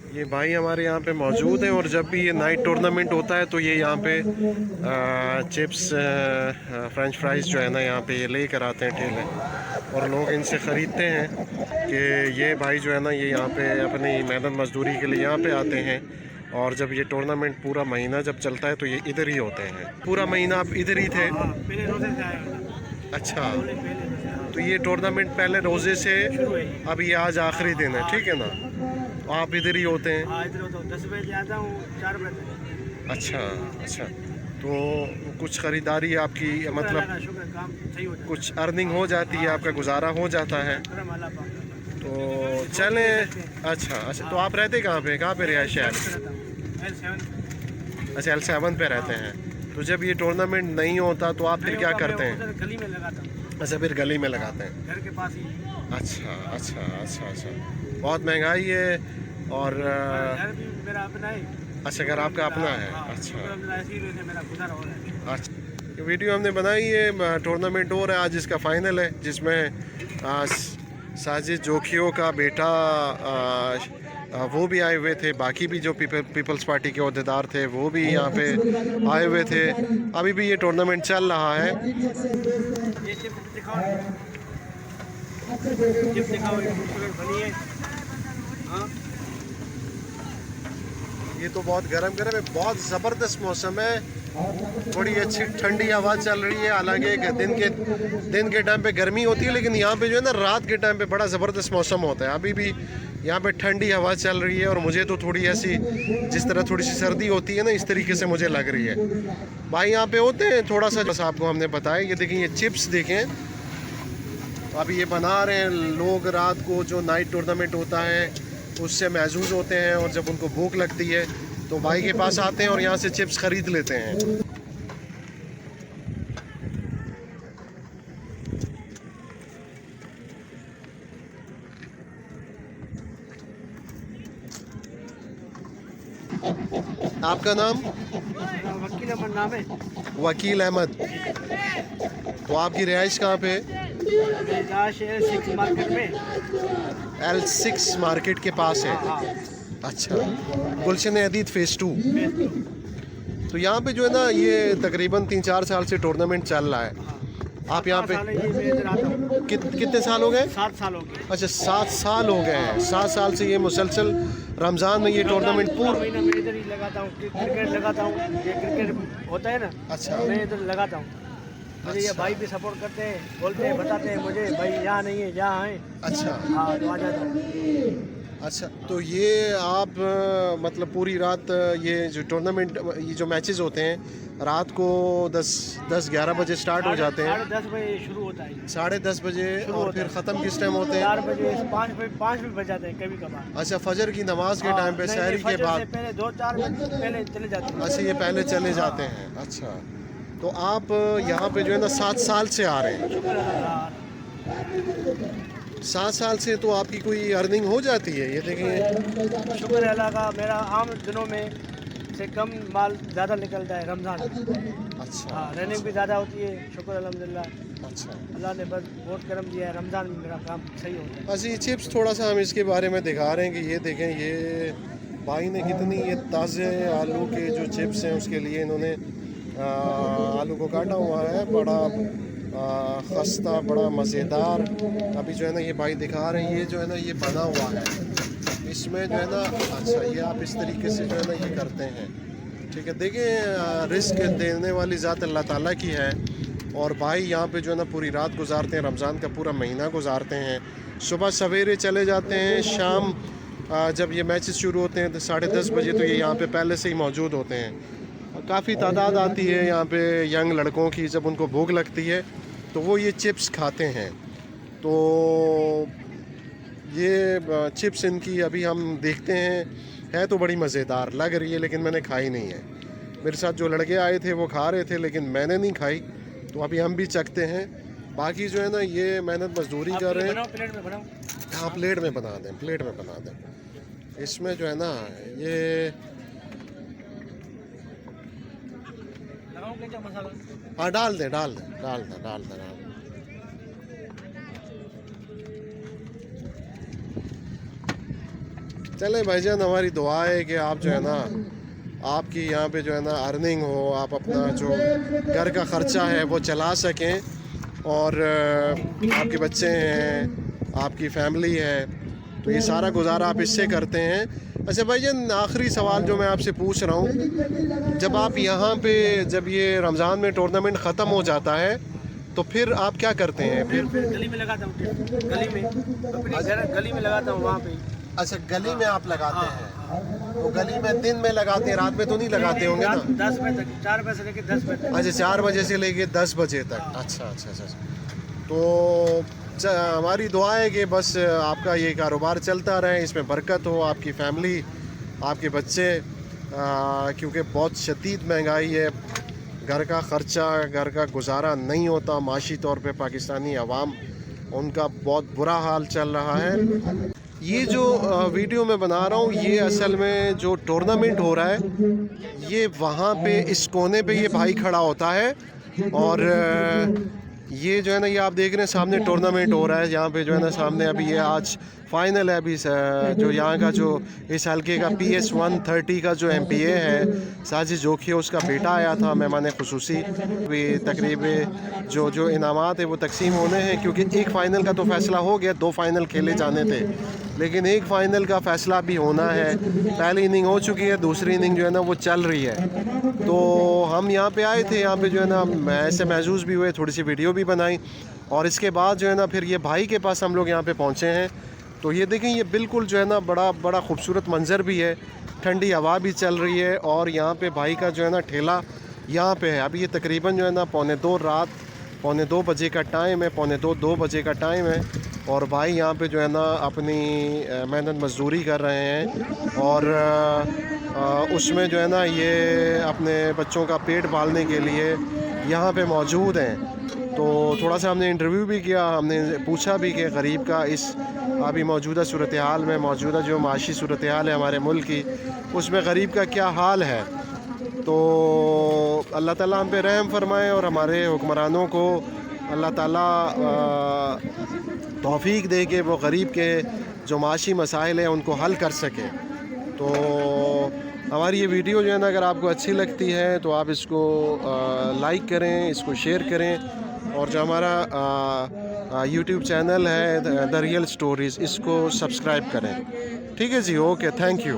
ये भाई हमारे यहाँ पे मौजूद हैं और जब भी ये नाइट टूर्नामेंट होता है तो ये यहाँ पे चिप्स फ्रेंच फ्राइज़ जो है ना यहाँ पे ये ले कर आते हैं ठेले, और लोग इनसे ख़रीदते हैं कि ये भाई जो है ना ये यहाँ पे अपनी मेहनत मजदूरी के लिए यहाँ पे आते हैं। और जब ये टूर्नामेंट पूरा महीना जब चलता है तो ये इधर ही होते हैं। पूरा महीना आप इधर ही थे? पहले रोजे से आया था। अच्छा, तो ये टूर्नामेंट पहले रोज़े से, अब ये आज आखिरी दिन है, ठीक है ना? तो आप इधर ही होते हैं? हाँ, इधर होता हूँ। 10 बजे आता हूँ, 4 बजे तक। अच्छा अच्छा, तो कुछ ख़रीदारी आपकी मतलब शुक्र है, काम सही हो जाता है। कुछ अर्निंग हो जाती है, आपका गुजारा हो जाता है? करम अल्लाह पाक का। तो चलें। अच्छा अच्छा, तो आप रहते कहाँ पे रिहाइश है? L7 अच्छा, L7 पे रहते हैं। तो जब ये टूर्नामेंट नहीं होता तो आप फिर क्या करते हैं? उधर गली में लगाता हूँ, अच्छा, फिर गली में लगाते हैं। घर के पास ही। अच्छा अच्छा अच्छा अच्छा, बहुत महंगाई है। और घर भी मेरा अपना है। अच्छा, घर आपका अपना है? हाँ, अच्छा ऐसे ही रहते मेरा गुजारा हो रहा है। अच्छा, ये वीडियो हमने बनाई है, टूर्नामेंट हो रहा है आज, इसका फाइनल है जिसमें साजिद जोखियों का बेटा वो भी आए हुए थे, बाकी भी जो पीपल्स पार्टी के अहदेदार थे वो भी यहाँ पे आए हुए थे। अभी भी ये टूर्नामेंट चल रहा है। ये चिप दिखाओ, चिप दिखाओ, ये खूबसूरत बनी है। हाँ, ये तो बहुत गर्म है, बहुत ज़बरदस्त मौसम है, थोड़ी अच्छी ठंडी हवा चल रही है। हालांकि दिन के टाइम पे गर्मी होती है, लेकिन यहाँ पे जो है ना रात के टाइम पे बड़ा ज़बरदस्त मौसम होता है। अभी भी यहाँ पे ठंडी हवा चल रही है और मुझे तो थोड़ी ऐसी, जिस तरह थोड़ी सी सर्दी होती है ना, इस तरीके से मुझे लग रही है। भाई यहाँ पे होते हैं थोड़ा सा, बस आपको हमने बताया। ये देखें, ये चिप्स देखें, अभी ये बना रहे हैं लोग। रात को जो नाइट टूर्नामेंट होता है उससे महजूज होते हैं, और जब उनको भूख लगती है तो भाई के पास आते हैं और यहाँ से चिप्स ख़रीद लेते हैं। आपका नाम? वकील अहमद नाम है। वकील अहमद। तो आपकी रिहाइश कहाँ पे? L6 मार्केट में। L6 मार्केट के पास है? अच्छा, गुलशन हदीद फ़ेज़ 2। तो यहाँ पे जो है ना ये तकरीबन 3-4 साल से टूर्नामेंट चल रहा है। आप यहाँ पे कितने साल हो गए? 7 साल हो गए। अच्छा, 7 साल हो गए हैं। 7 साल से ये मुसलसल रमज़ान में ये टूर्नामेंट पूरा महीना मैं इधर ही लगाता हूँ, क्रिकेट लगाता हूँ। ये क्रिकेट होता है ना, अच्छा, मैं इधर लगाता हूँ। मुझे ये भाई भी सपोर्ट करते हैं, बोलते हैं, बताते हैं मुझे भाई यहाँ नहीं है, यहाँ है। अच्छा हाँ, तो आ जाता हूँ। अच्छा, तो ये आप मतलब पूरी रात ये जो टूर्नामेंट, ये जो मैचेस होते हैं रात को 10-11 बजे स्टार्ट हो जाते हैं? 10:30 बजे शुरू होता है। 10:30 बजे, और फिर ख़त्म किस टाइम होते हैं? 4 बजे, 5 भी बज जाते हैं कभी कभार। अच्छा, फजर की नमाज के टाइम पे, नहीं, सहरी के फजर बाद? से पहले 2-4 बजे पहले चले जाते हैं। अच्छा, ये पहले चले जाते हैं। अच्छा, तो आप यहाँ पे जो है ना 7 साल से आ रहे हैं? शुक्र अल्लाह। 7 साल से तो आपकी कोई अर्निंग हो जाती है? ये देखें, शुक्र अल्लाह का, मेरा आम दिनों में से कम माल ज़्यादा निकलता है रमज़ान में। अच्छा हाँ, रनिंग भी ज़्यादा होती है, शुक्र अल्हम्दुलिल्लाह। अच्छा। अल्लाह ने बस बहुत करम दिया है, रमज़ान में मेरा काम सही होता है। बस ये चिप्स थोड़ा सा हम इसके बारे में दिखा रहे हैं कि ये देखें, ये भाई ने कितनी ये ताज़े आलू के जो चिप्स हैं उसके लिए इन्होंने आलू को काटा हुआ है, बड़ा खस्ता, बड़ा मज़ेदार। अभी जो है ना ये भाई दिखा रहे हैं, ये जो है ना ये बना हुआ है, इसमें जो है ना, अच्छा ये आप इस तरीके से जो है ना ये करते हैं, ठीक है। देखिए, रिस्क देने वाली ज़ात अल्लाह ताला की है, और भाई यहाँ पे जो है ना पूरी रात गुजारते हैं, रमज़ान का पूरा महीना गुजारते हैं। सुबह सवेरे चले जाते हैं, शाम जब ये मैचेस शुरू होते हैं तो 10:30 बजे तो ये यहाँ पे पहले से ही मौजूद होते हैं। काफ़ी तादाद आती है यहाँ पे यंग लड़कों की, जब उनको भूख लगती है तो वो ये चिप्स खाते हैं। तो ये चिप्स इनकी अभी हम देखते हैं, है तो बड़ी मज़ेदार लग रही है, लेकिन मैंने खाई नहीं है। मेरे साथ जो लड़के आए थे वो खा रहे थे, लेकिन मैंने नहीं खाई। तो अभी हम भी चखते हैं। बाकी जो है ना ये मेहनत मजदूरी कर रहे हैं। प्लेट में बनाओ। हाँ, प्लेट में बना दें, प्लेट में बना दें। इसमें जो है ना ये मसाला, हाँ डाल दें, डाल दें, डाल दें, डाल दें, डाल दें। चले भाईजान, हमारी दुआ है कि आप जो है ना, आपकी यहाँ पे जो है ना अर्निंग हो, आप अपना जो घर का ख़र्चा है वो चला सकें, और आपके बच्चे हैं, आपकी फैमिली है, तो ये सारा गुजारा आप इससे करते हैं। अच्छा भाईजान, आखिरी सवाल जो मैं आपसे पूछ रहा हूँ, जब आप यहाँ पे, जब ये रमज़ान में टूर्नामेंट ख़त्म हो जाता है तो फिर आप क्या करते हैं? फिर गली में लगाता हूँ, गली में अपने घर गली में लगाता हूँ वहाँ पे। अच्छा, गली में आप लगाते हैं? तो गली में दिन में लगाते हैं, रात में तो नहीं लगाते होंगे ना? 10 बजे तक, 4 बजे से लेकर 10 बजे तक। अच्छा, 4 बजे से लेके 10 बजे तक। अच्छा अच्छा अच्छा। तो हमारी दुआ है कि बस आपका ये कारोबार चलता रहे, इसमें बरकत हो, आपकी फैमिली, आपके बच्चे, क्योंकि बहुत शदीद महंगाई है, घर का ख़र्चा, घर का गुजारा नहीं होता, माशी तौर पे पाकिस्तानी अवाम, उनका बहुत बुरा हाल चल रहा है। ये जो वीडियो मैं बना रहा हूँ, ये असल में जो टूर्नामेंट हो रहा है, ये वहाँ पे इस कोने पे ये भाई खड़ा होता है, और ये जो है ना, ये आप देख रहे हैं सामने टूर्नामेंट हो रहा है, यहाँ पे जो है ना सामने अभी ये आज फाइनल है, अभी जो यहाँ का जो इस हल्के का PS 130 का जो MPA है साजिद जोखी, उसका बेटा आया था मेहमान खुसूसी। भी तकरीब जो इनामात है वो तकसीम होने हैं, क्योंकि एक फ़ाइनल का तो फ़ैसला हो गया, 2 फाइनल खेले जाने थे, लेकिन एक फ़ाइनल का फ़ैसला भी होना है। पहली इनिंग हो चुकी है, दूसरी इनिंग जो है ना वो चल रही है। तो हम यहाँ पे आए थे, यहाँ पे जो है ना ऐसे महसूस भी हुए, थोड़ी सी वीडियो भी बनाई, और इसके बाद जो है ना फिर ये भाई के पास हम लोग यहाँ पे पहुँचे हैं। तो ये देखें, ये बिल्कुल जो है ना बड़ा खूबसूरत मंज़र भी है, ठंडी हवा भी चल रही है, और यहाँ पे भाई का जो है ना ठेला यहाँ पे है। अभी ये तकरीबन जो है ना 1:45 रात, 1:45 बजे का टाइम है, 1:45-2 बजे का टाइम है, और भाई यहाँ पे जो है ना अपनी मेहनत मजदूरी कर रहे हैं, और उसमें जो है ना ये अपने बच्चों का पेट पालने के लिए यहाँ पे मौजूद हैं। तो थोड़ा सा हमने इंटरव्यू भी किया, हमने पूछा भी कि गरीब का इस अभी मौजूदा सूरत हाल में, मौजूदा जो माशी सूरत हाल है हमारे मुल्क की, उसमें गरीब का क्या हाल है। तो अल्लाह ताला हम पे रहम फरमाए, और हमारे हुक्मरानों को अल्लाह ताला तौफीक दे के वो गरीब के जो माशी मसाइल हैं उनको हल कर सके। तो हमारी ये वीडियो जो है ना, अगर आपको अच्छी लगती है तो आप इसको लाइक करें, इसको शेयर करें, और जो हमारा यूट्यूब चैनल है द रियल स्टोरीज़, इसको सब्सक्राइब करें। ठीक है जी, ओके, थैंक यू।